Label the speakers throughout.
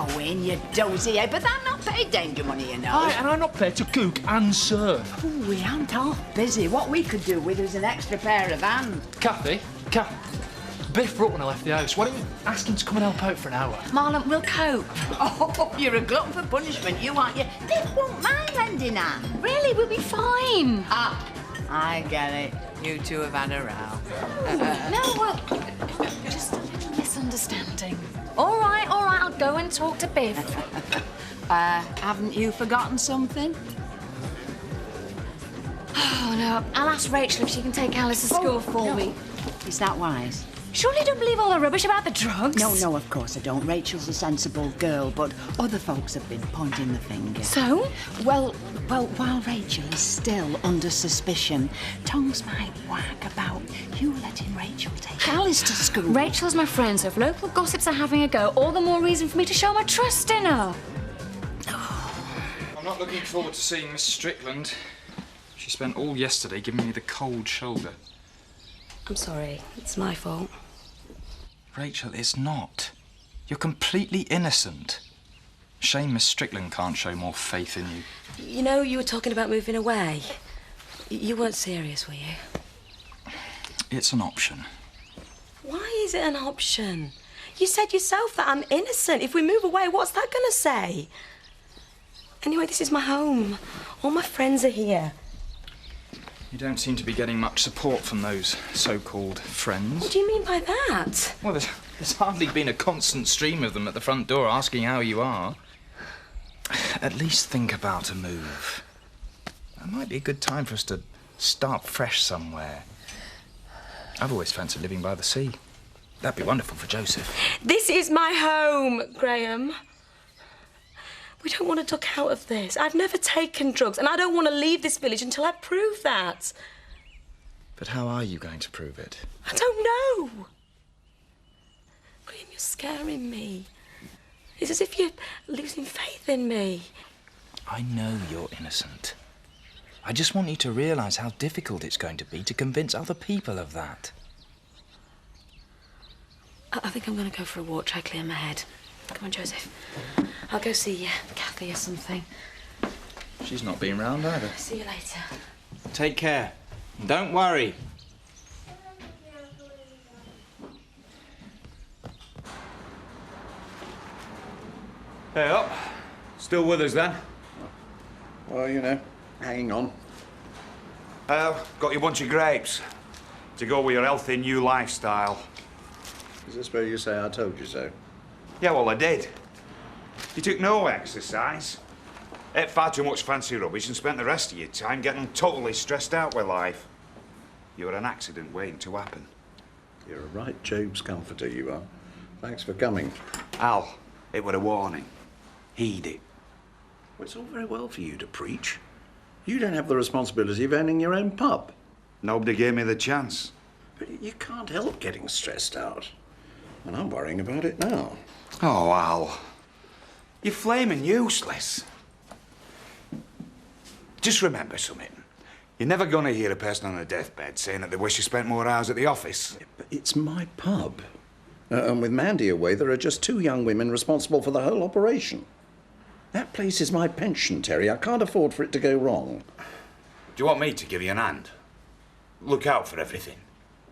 Speaker 1: going, you dozy head, but I'm not paid danger money, you know.
Speaker 2: Aye, and I'm not paid to cook and serve.
Speaker 1: Oh, we aren't half busy. What we could do with is an extra pair of hands.
Speaker 2: Kathy, Biff wrote when I left the house. Why don't you ask him to come and help out for an hour?
Speaker 3: Marlon, we'll cope.
Speaker 1: Oh, you're a glutton for punishment, you aren't you? Biff won't mind lending hand.
Speaker 3: Really, we'll be fine.
Speaker 1: Ah, I get it. You two have had a row.
Speaker 3: No, well, just a little misunderstanding. All right, I'll go and talk to Biff.
Speaker 1: Haven't you forgotten something?
Speaker 3: Oh, no, I'll ask Rachel if she can take Alice to school for me.
Speaker 1: Is that wise?
Speaker 3: Surely you don't believe all the rubbish about the drugs?
Speaker 1: No, of course I don't. Rachel's a sensible girl, but other folks have been pointing the finger.
Speaker 3: So?
Speaker 1: Well, while Rachel is still under suspicion, tongues might wag about you letting Rachel take Alice to school.
Speaker 3: Rachel's my friend, so if local gossips are having a go, all the more reason for me to show my trust in her.
Speaker 2: I'm not looking forward to seeing Miss Strickland. She spent all yesterday giving me the cold shoulder.
Speaker 4: I'm sorry. It's my fault.
Speaker 2: Rachel, it's not. You're completely innocent. Shame Miss Strickland can't show more faith in you.
Speaker 4: You know, you were talking about moving away. You weren't serious, were you?
Speaker 2: It's an option.
Speaker 4: Why is it an option? You said yourself that I'm innocent. If we move away, what's that going to say? Anyway, this is my home. All my friends are here.
Speaker 2: You don't seem to be getting much support from those so-called friends.
Speaker 4: What do you mean by that?
Speaker 2: Well, there's hardly been a constant stream of them at the front door asking how you are. At least think about a move. It might be a good time for us to start fresh somewhere. I've always fancied living by the sea. That'd be wonderful for Joseph.
Speaker 4: This is my home, Graham. We don't want to duck out of this. I've never taken drugs, and I don't want to leave this village until I prove that.
Speaker 2: But how are you going to prove it?
Speaker 4: I don't know. Graham, you're scaring me. It's as if you're losing faith in me.
Speaker 2: I know you're innocent. I just want you to realise how difficult it's going to be to convince other people of that.
Speaker 4: I think I'm going to go for a walk, try to clear my head. Come on, Joseph. I'll go see Kathy or something.
Speaker 2: She's not been round either.
Speaker 4: See you later.
Speaker 5: Take care. Don't worry. Hey up. Still with us then?
Speaker 6: Well, you know, hanging on.
Speaker 7: Got you a bunch of grapes to go with your healthy new lifestyle.
Speaker 6: Is this where you say I told you so?
Speaker 7: Yeah, well, I did. You took no exercise, ate far too much fancy rubbish and spent the rest of your time getting totally stressed out with life. You were an accident waiting to happen.
Speaker 6: You're a right Job's comforter, you are. Thanks for coming.
Speaker 7: Al, it were a warning. Heed it.
Speaker 6: Well, it's all very well for you to preach. You don't have the responsibility of owning your own pub.
Speaker 7: Nobody gave me the chance.
Speaker 6: But you can't help getting stressed out. And I'm worrying about it now.
Speaker 7: Oh, Al. You're flaming useless. Just remember something. You're never going to hear a person on a deathbed saying that they wish you spent more hours at the office.
Speaker 6: But it's my pub. And with Mandy away, there are just 2 young women responsible for the whole operation. That place is my pension, Terry. I can't afford for it to go wrong.
Speaker 7: Do you want me to give you an hand? Look out for everything.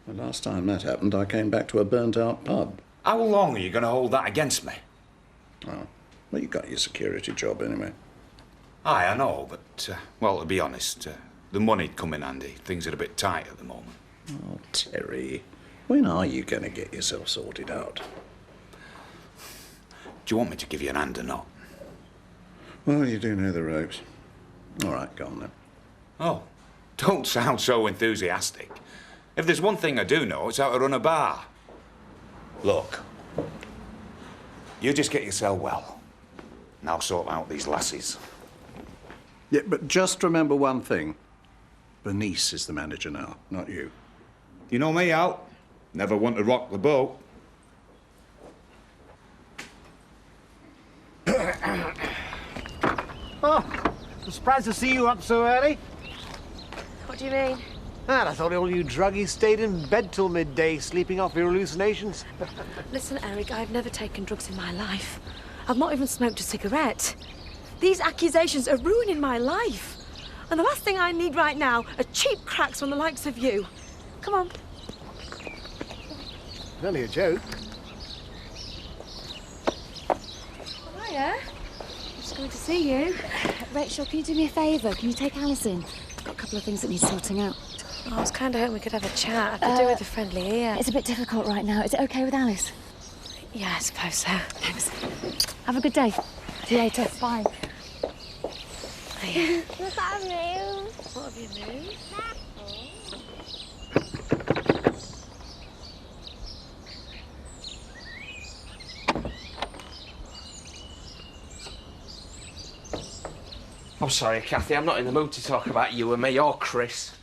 Speaker 6: The last time that happened, I came back to a burnt-out pub.
Speaker 7: How long are you going to hold that against me?
Speaker 6: Oh, well, you got your security job anyway.
Speaker 7: Aye, I know, but, well, to be honest, the money'd come in handy. Things are a bit tight at the moment.
Speaker 6: Oh, Terry, when are you going to get yourself sorted out?
Speaker 7: Do you want me to give you an hand or not?
Speaker 6: Well, you do know the ropes. All right, go on then.
Speaker 7: Oh, don't sound so enthusiastic. If there's one thing I do know, it's how to run a bar. Look, you just get yourself well, and I'll sort out these lassies.
Speaker 6: Yeah, but just remember one thing. Bernice is the manager now, not you.
Speaker 7: You know me, Al. Never want to rock the boat.
Speaker 8: Oh, I'm surprised to see you up so early.
Speaker 4: What do you mean?
Speaker 8: I thought all you druggies stayed in bed till midday, sleeping off your hallucinations.
Speaker 4: Listen, Eric, I've never taken drugs in my life. I've not even smoked a cigarette. These accusations are ruining my life. And the last thing I need right now are cheap cracks from the likes of you. Come on.
Speaker 8: Only a joke.
Speaker 3: Hiya. Just going to see you. Rachel, can you do me a favour? Can you take Alice in? I've got a couple of things that need sorting out.
Speaker 4: Oh, I was kind of hoping we could have a chat. I could do with a friendly ear.
Speaker 3: It's a bit difficult right now. Is it okay with Alice?
Speaker 4: Yeah, I suppose so.
Speaker 3: Thanks. Have a good day. See you later. Bye.
Speaker 4: Yeah.
Speaker 9: Look at me.
Speaker 4: What have you moved?
Speaker 10: I'm sorry, Kathy, I'm not in the mood to talk about you and me or Chris.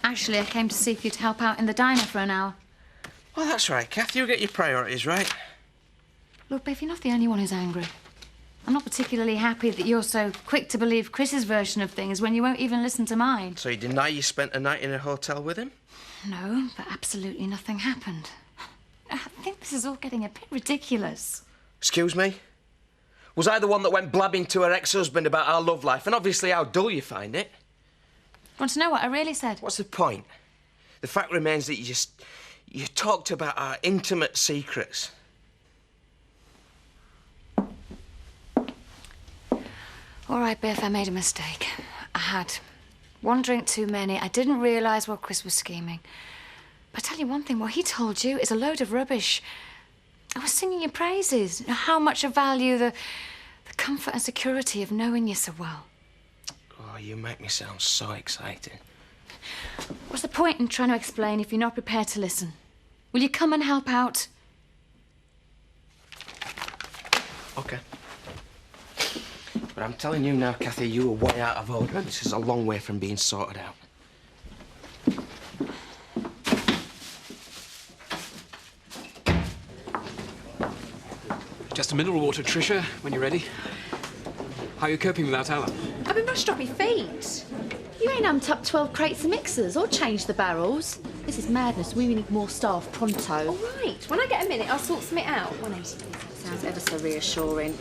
Speaker 3: Actually, I came to see if you'd help out in the diner for an hour.
Speaker 10: Well, that's right, Kathy, you get your priorities right.
Speaker 3: Look, Biff, you're not the only one who's angry. I'm not particularly happy that you're so quick to believe Chris's version of things when you won't even listen to mine.
Speaker 10: So you deny you spent a night in a hotel with him?
Speaker 3: No, but absolutely nothing happened. I think this is all getting a bit ridiculous.
Speaker 10: Excuse me? Was I the one that went blabbing to her ex-husband about our love life and obviously how dull you find it?
Speaker 3: Want to know what I really said?
Speaker 10: What's the point? The fact remains that you talked about our intimate secrets.
Speaker 3: All right, Biff, I made a mistake. I had one drink too many. I didn't realise what Chris was scheming. But I tell you one thing, what he told you is a load of rubbish. I was singing your praises. How much I value the comfort and security of knowing you so well.
Speaker 10: Oh, you make me sound so excited.
Speaker 3: What's the point in trying to explain if you're not prepared to listen? Will you come and help out?
Speaker 10: OK. But I'm telling you now, Kathy, you are way out of order. This is a long way from being sorted out.
Speaker 11: Just a mineral water, Tricia, when you're ready. How are you coping without Alan?
Speaker 12: I've been rushed off my feet. You ain't amped up 12 crates of mixers or changed the barrels. This is madness. We need more staff pronto.
Speaker 9: All right. When I get a minute, I'll sort something out. One name's
Speaker 12: Sounds ever so reassuring.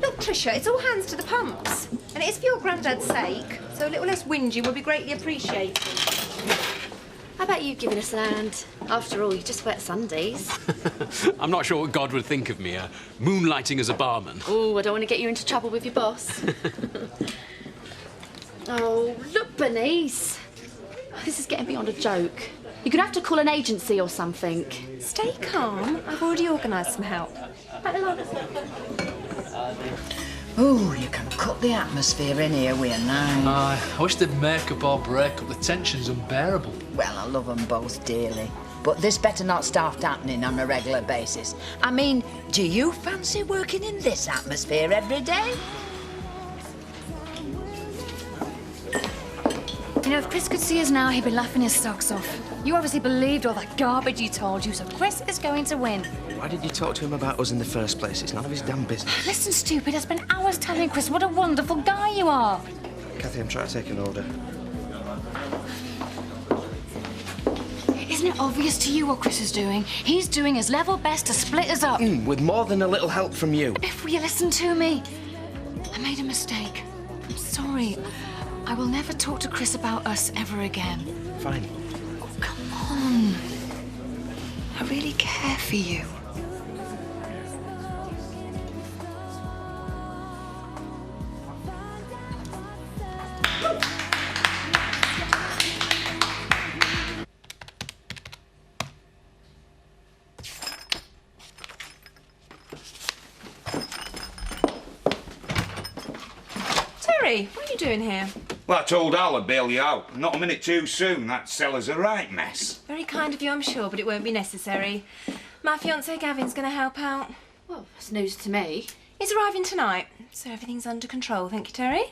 Speaker 9: Look, Tricia, it's all hands to the pumps. And it is for your granddad's sake, so a little less whingy will be greatly appreciated.
Speaker 12: How about you giving us a hand? After all, you just wear Sundays.
Speaker 11: I'm not sure what God would think of me, moonlighting as a barman.
Speaker 12: Oh, I don't want to get you into trouble with your boss. Oh, look, Bernice. This is getting beyond a joke. You're going to have to call an agency or something.
Speaker 9: Stay calm. I've already organised some help.
Speaker 1: Oh, you can cut the atmosphere in here with a knife.
Speaker 13: I wish they'd make up or break up. The tension's unbearable.
Speaker 1: Well, I love them both dearly. But this better not start happening on a regular basis. I mean, do you fancy working in this atmosphere every day?
Speaker 3: You know, if Chris could see us now, he'd be laughing his socks off. You obviously believed all that garbage he told you, so Chris is going to win.
Speaker 10: Why did you talk to him about us in the first place? It's none of his damn business.
Speaker 3: Listen, stupid, I spent hours telling Chris what a wonderful guy you are.
Speaker 10: Kathy, I'm trying to take an order.
Speaker 3: Isn't it obvious to you what Chris is doing? He's doing his level best to split us up.
Speaker 10: With more than a little help from you.
Speaker 3: Biff, will you listen to me? I made a mistake. I'm sorry. I will never talk to Chris about us ever again.
Speaker 10: Fine.
Speaker 3: Oh, come on. I really care for you.
Speaker 9: Terry, what are you doing here?
Speaker 7: Well, I told Al I'd bail you out. Not a minute too soon. That cellar's a right mess.
Speaker 9: Very kind of you, I'm sure, but it won't be necessary. My fiancé Gavin's going to help out.
Speaker 12: Well, that's news to me.
Speaker 9: He's arriving tonight, so everything's under control. Thank you, Terry.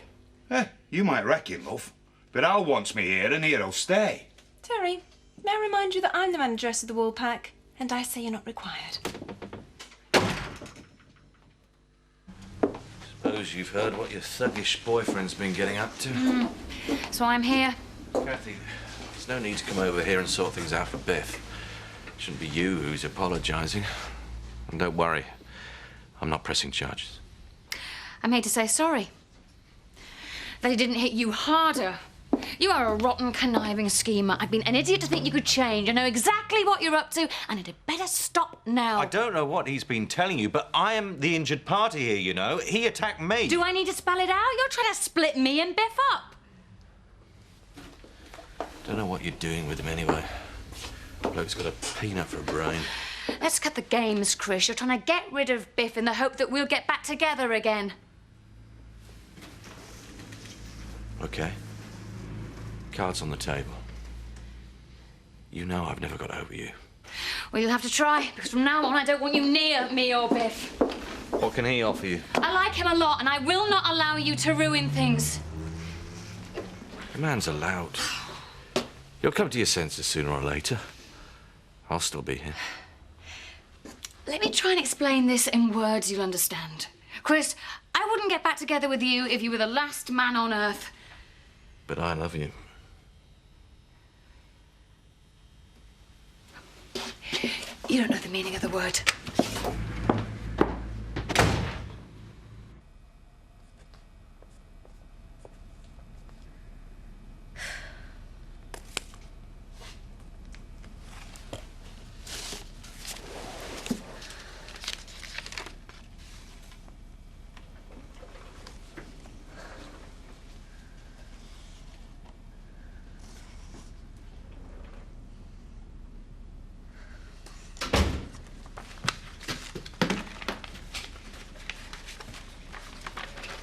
Speaker 7: You might reckon, love. But Al wants me here, and here I'll stay.
Speaker 9: Terry, may I remind you that I'm the manageress of the wool pack, and I say you're not required.
Speaker 14: Suppose you've heard what your thuggish boyfriend's been getting up to.
Speaker 3: So I'm here.
Speaker 14: Kathy, there's no need to come over here and sort things out for Biff. It shouldn't be you who's apologising. And don't worry, I'm not pressing charges.
Speaker 3: I'm here to say sorry. That he didn't hit you harder. You are a rotten, conniving schemer. I've been an idiot to think you could change. I know exactly what you're up to, and it had better stop now.
Speaker 15: I don't know what he's been telling you, but I am the injured party here, you know. He attacked me.
Speaker 3: Do I need to spell it out? You're trying to split me and Biff up.
Speaker 14: Don't know what you're doing with him anyway. Bloke's got a peanut for a brain.
Speaker 3: Let's cut the games, Chris. You're trying to get rid of Biff in the hope that we'll get back together again.
Speaker 14: OK. Cards on the table. You know I've never got over you.
Speaker 3: Well, you'll have to try, because from now on I don't want you near me or Biff.
Speaker 15: What can he offer you?
Speaker 3: I like him a lot, and I will not allow you to ruin things.
Speaker 14: The man's allowed. You'll come to your senses sooner or later. I'll still be here.
Speaker 3: Let me try and explain this in words you'll understand. Chris, I wouldn't get back together with you if you were the last man on Earth.
Speaker 14: But I love you.
Speaker 3: You don't know the meaning of the word.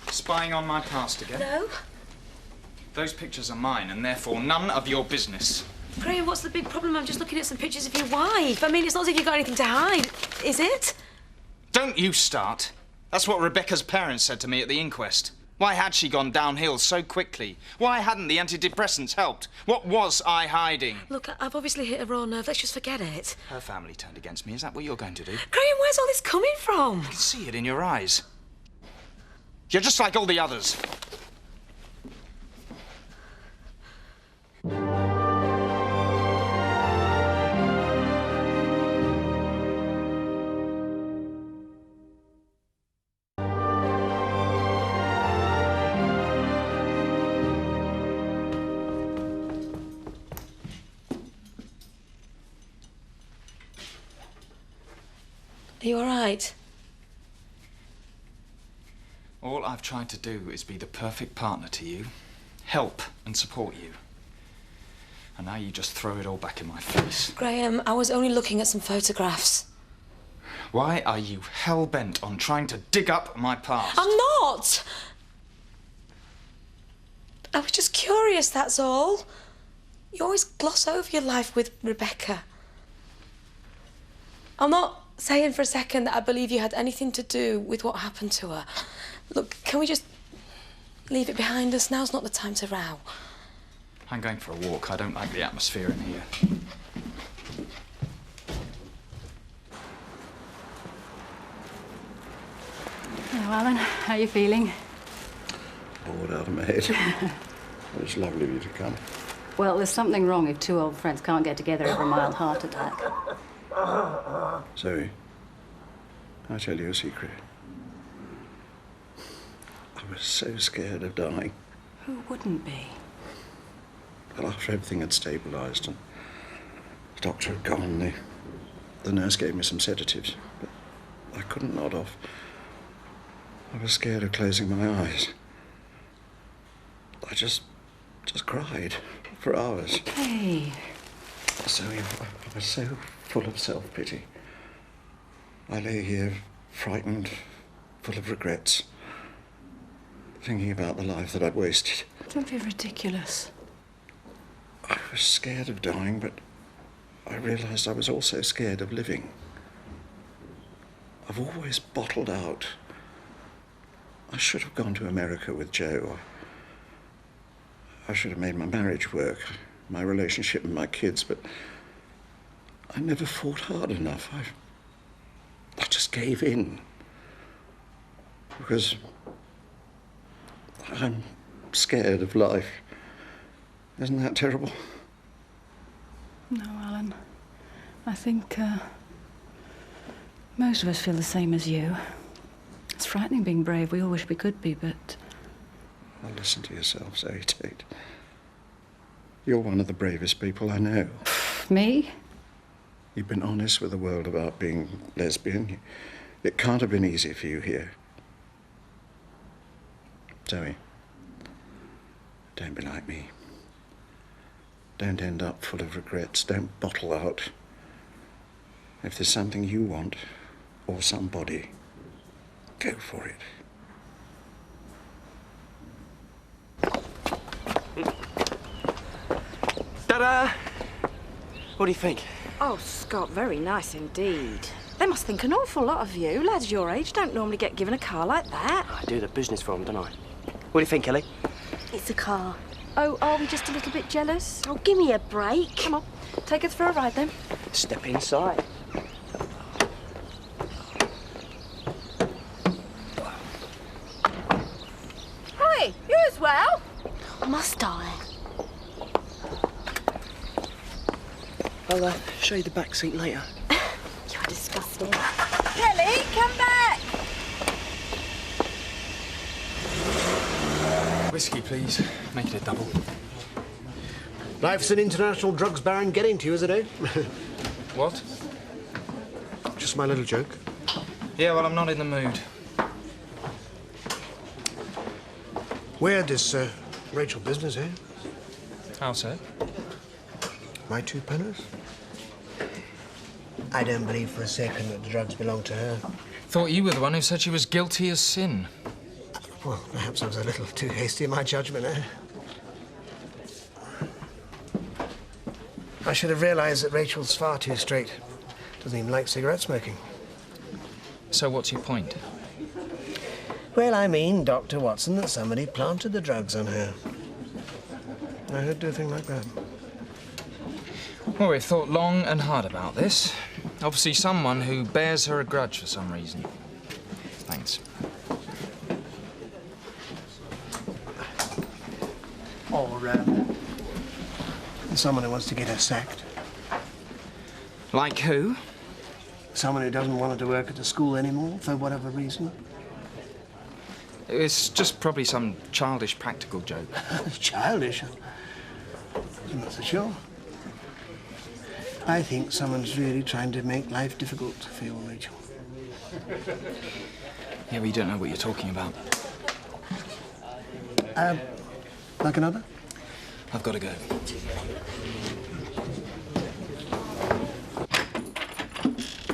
Speaker 2: Spying on my past again?
Speaker 4: No.
Speaker 2: Those pictures are mine, and therefore none of your business.
Speaker 4: Graham, what's the big problem? I'm just looking at some pictures of your wife. I mean, it's not as if you've got anything to hide, is it?
Speaker 2: Don't you start. That's what Rebecca's parents said to me at the inquest. Why had she gone downhill so quickly? Why hadn't the antidepressants helped? What was I hiding?
Speaker 4: Look, I've obviously hit a raw nerve. Let's just forget it.
Speaker 2: Her family turned against me. Is that what you're going to do?
Speaker 4: Graham, where's all this coming from?
Speaker 2: I can see it in your eyes. You're just like all the others.
Speaker 4: Are you all right?
Speaker 2: All I've tried to do is be the perfect partner to you, help and support you. And now you just throw it all back in my face.
Speaker 4: Graham, I was only looking at some photographs.
Speaker 2: Why are you hell-bent on trying to dig up my past?
Speaker 4: I'm not! I was just curious, that's all. You always gloss over your life with Rebecca. I'm not saying for a second that I believe you had anything to do with what happened to her. Look, can we just leave it behind us? Now's not the time to row.
Speaker 2: I'm going for a walk. I don't like the atmosphere in here.
Speaker 16: Hello, Alan. How are you feeling?
Speaker 6: Bored out of my head. It's lovely of you to come.
Speaker 16: Well, there's something wrong if two old friends can't get together over a mild heart attack.
Speaker 6: Zoe, can I tell you a secret? I was so scared of dying.
Speaker 16: Who wouldn't be?
Speaker 6: Well, after everything had stabilised and the doctor had gone, the nurse gave me some sedatives, but I couldn't nod off. I was scared of closing my eyes. I just cried for hours.
Speaker 16: Hey.
Speaker 6: Zoe, I was so full of self-pity. I lay here, frightened, full of regrets, thinking about the life that I'd wasted.
Speaker 16: Don't be ridiculous.
Speaker 6: I was scared of dying, but I realised I was also scared of living. I've always bottled out. I should have gone to America with Joe. I should have made my marriage work, my relationship and my kids, but I never fought hard enough. I just gave in. Because I'm scared of life. Isn't that terrible?
Speaker 16: No, Alan. I think most of us feel the same as you. It's frightening being brave. We all wish we could be, but...
Speaker 6: Well, listen to yourself, Zoe Tate. You're one of the bravest people I know.
Speaker 16: Me?
Speaker 6: You've been honest with the world about being lesbian. It can't have been easy for you here. Zoe, don't be like me. Don't end up full of regrets. Don't bottle out. If there's something you want, or somebody, go for it.
Speaker 10: Ta-da! What do you think?
Speaker 17: Oh, Scott, very nice indeed. They must think an awful lot of you. Lads your age don't normally get given a car like that.
Speaker 10: I do the business for them, don't I? What do you think, Ellie?
Speaker 17: It's a car. Oh, are we just a little bit jealous? Oh, give me a break. Come on, take us for a ride then.
Speaker 10: Step inside.
Speaker 17: Hi, you as well? Must I?
Speaker 10: I'll show you the back seat later.
Speaker 17: You're disgusting. Kelly, come back!
Speaker 2: Whiskey, please. Make it a double.
Speaker 8: Life's an international drugs baron getting to you, isn't it?
Speaker 2: What?
Speaker 8: Just my little joke.
Speaker 2: Yeah, well, I'm not in the mood.
Speaker 8: Weird, this Rachel business, eh?
Speaker 2: How so?
Speaker 8: My 2 penners? I don't believe for a second that the drugs belong to her.
Speaker 2: Thought you were the one who said she was guilty as sin.
Speaker 8: Well, perhaps I was a little too hasty in my judgment, eh? I should have realised that Rachel's far too straight. Doesn't even like cigarette smoking.
Speaker 2: So what's your point?
Speaker 8: Well, I mean, Dr. Watson, that somebody planted the drugs on her. I heard do a thing like that.
Speaker 2: Well, we've thought long and hard about this. Obviously someone who bears her a grudge for some reason. Thanks.
Speaker 8: Or, someone who wants to get her sacked.
Speaker 2: Like who?
Speaker 8: Someone who doesn't want her to work at the school anymore, for whatever reason.
Speaker 2: It's just probably some childish practical joke.
Speaker 8: Childish? I'm not so sure. I think someone's really trying to make life difficult for you, Rachel.
Speaker 2: Yeah, but you don't know what you're talking about.
Speaker 8: Like another?
Speaker 2: I've got to go.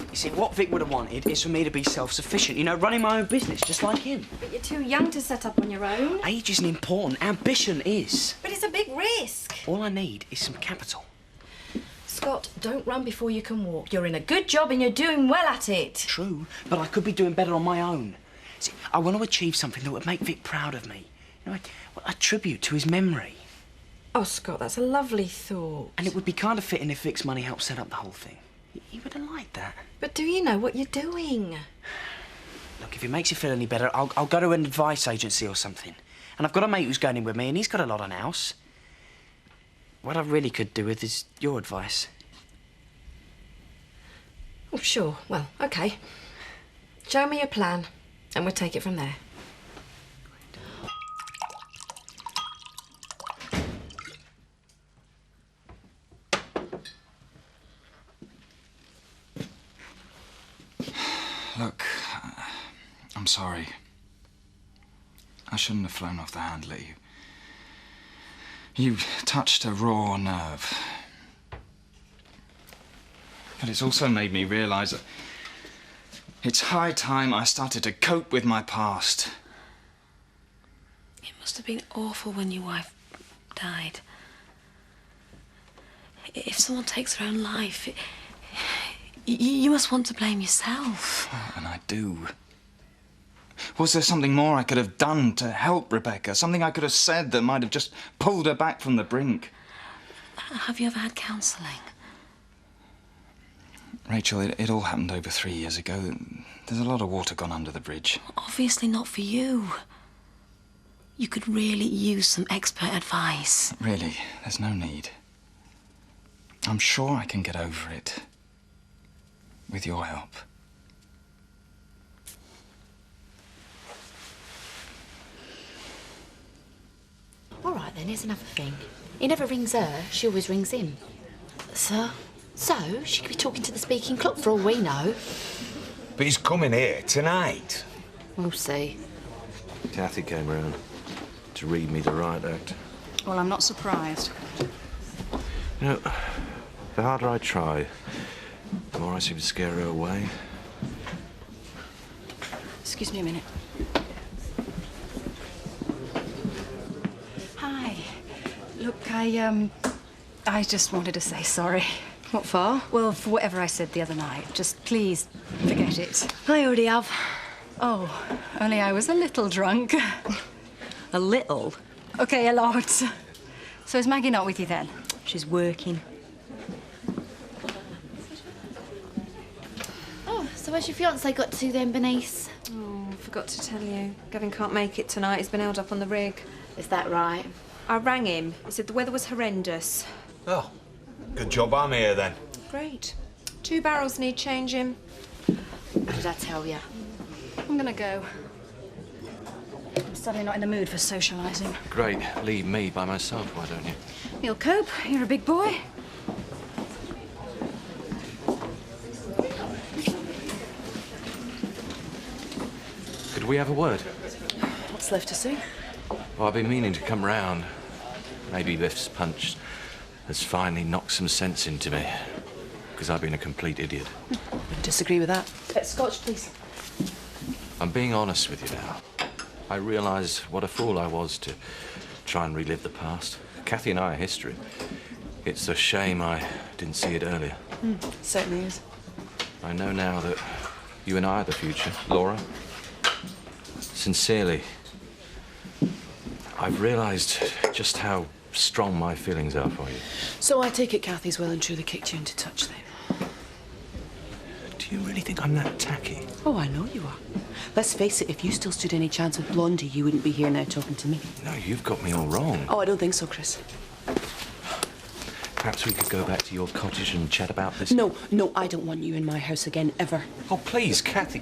Speaker 10: You see, what Vic would have wanted is for me to be self-sufficient, you know, running my own business, just like him.
Speaker 17: But you're too young to set up on your own.
Speaker 10: Age isn't important, ambition is.
Speaker 17: But it's a big risk.
Speaker 10: All I need is some capital.
Speaker 17: Scott, don't run before you can walk. You're in a good job and you're doing well at it.
Speaker 10: True, but I could be doing better on my own. See, I want to achieve something that would make Vic proud of me. You know, a tribute to his memory.
Speaker 17: Oh, Scott, that's a lovely thought.
Speaker 10: And it would be kind of fitting if Vic's money helped set up the whole thing. He would have liked that.
Speaker 17: But do you know what you're doing?
Speaker 10: Look, if it makes you feel any better, I'll go to an advice agency or something. And I've got a mate who's going in with me, and he's got a lot on house. What I really could do with is your advice.
Speaker 17: Oh, sure. Well, OK. Show me your plan, and we'll take it from there.
Speaker 2: Look, I'm sorry. I shouldn't have flown off the handle at you. You touched a raw nerve. But it's also made me realise that it's high time I started to cope with my past.
Speaker 4: It must have been awful when your wife died. If someone takes their own life, you must want to blame yourself.
Speaker 2: And I do. Was there something more I could have done to help Rebecca? Something I could have said that might have just pulled her back from the brink?
Speaker 4: Have you ever had counselling?
Speaker 2: Rachel, it all happened over 3 years ago. There's a lot of water gone under the bridge.
Speaker 4: Obviously not for you. You could really use some expert advice.
Speaker 2: Really, there's no need. I'm sure I can get over it. With your help.
Speaker 12: then, here's another thing. He never rings her, she always rings him.
Speaker 16: So?
Speaker 12: So, she could be talking to the speaking clock for all we know.
Speaker 7: But he's coming here tonight.
Speaker 12: We'll see.
Speaker 14: Kathy came round to read me the riot act.
Speaker 16: Well, I'm not surprised.
Speaker 14: You know, the harder I try, the more I seem to scare her away.
Speaker 16: Excuse me a minute. Hi. Look, I just wanted to say sorry.
Speaker 9: What for?
Speaker 16: Well, for whatever I said the other night. Just please forget it.
Speaker 9: I already have.
Speaker 16: Oh, only I was a little drunk.
Speaker 9: A little?
Speaker 16: OK, a lot. So is Maggie not with you then?
Speaker 9: She's working.
Speaker 12: Oh, so where's your fiancé got to then, Bernice?
Speaker 9: Oh, I forgot to tell you. Gavin can't make it tonight. He's been held up on the rig.
Speaker 12: Is that right?
Speaker 9: I rang him. He said the weather was horrendous.
Speaker 7: Oh, good job I'm here then.
Speaker 9: Great. 2 barrels need changing.
Speaker 12: What did I tell you?
Speaker 16: I'm gonna go. I'm suddenly not in the mood for socialising.
Speaker 14: Great, leave me by myself, why don't you?
Speaker 16: You'll cope. You're a big boy.
Speaker 14: Could we have a word?
Speaker 16: What's left to see?
Speaker 14: Well, I've been meaning to come round. Maybe Biff's punch has finally knocked some sense into me. Because I've been a complete idiot.
Speaker 16: Wouldn't disagree with that. Scotch, please.
Speaker 14: I'm being honest with you now. I realise what a fool I was to try and relive the past. Kathy and I are history. It's a shame I didn't see it earlier.
Speaker 16: Certainly is.
Speaker 14: I know now that you and I are the future, Laura. Sincerely, I've realised just how strong my feelings are for you.
Speaker 18: So I take it Kathy's well and truly kicked you into touch then?
Speaker 14: Do you really think I'm that tacky?
Speaker 18: Oh, I know you are. Let's face it, if you still stood any chance with Blondie, you wouldn't be here now talking to me.
Speaker 14: No, you've got me all wrong.
Speaker 18: Oh, I don't think so, Chris.
Speaker 14: Perhaps we could go back to your cottage and chat about this?
Speaker 18: No, I don't want you in my house again, ever.
Speaker 14: Oh, please, Kathy.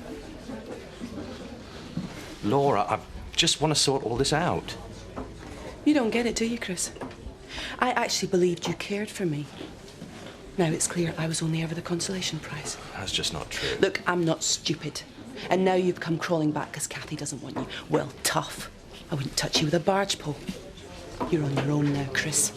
Speaker 14: Laura, I just want to sort all this out.
Speaker 18: You don't get it, do you, Chris? I actually believed you cared for me. Now it's clear I was only ever the consolation prize.
Speaker 14: That's just not true.
Speaker 18: Look, I'm not stupid. And now you've come crawling back because Kathy doesn't want you. Well, tough. I wouldn't touch you with a barge pole. You're on your own now, Chris.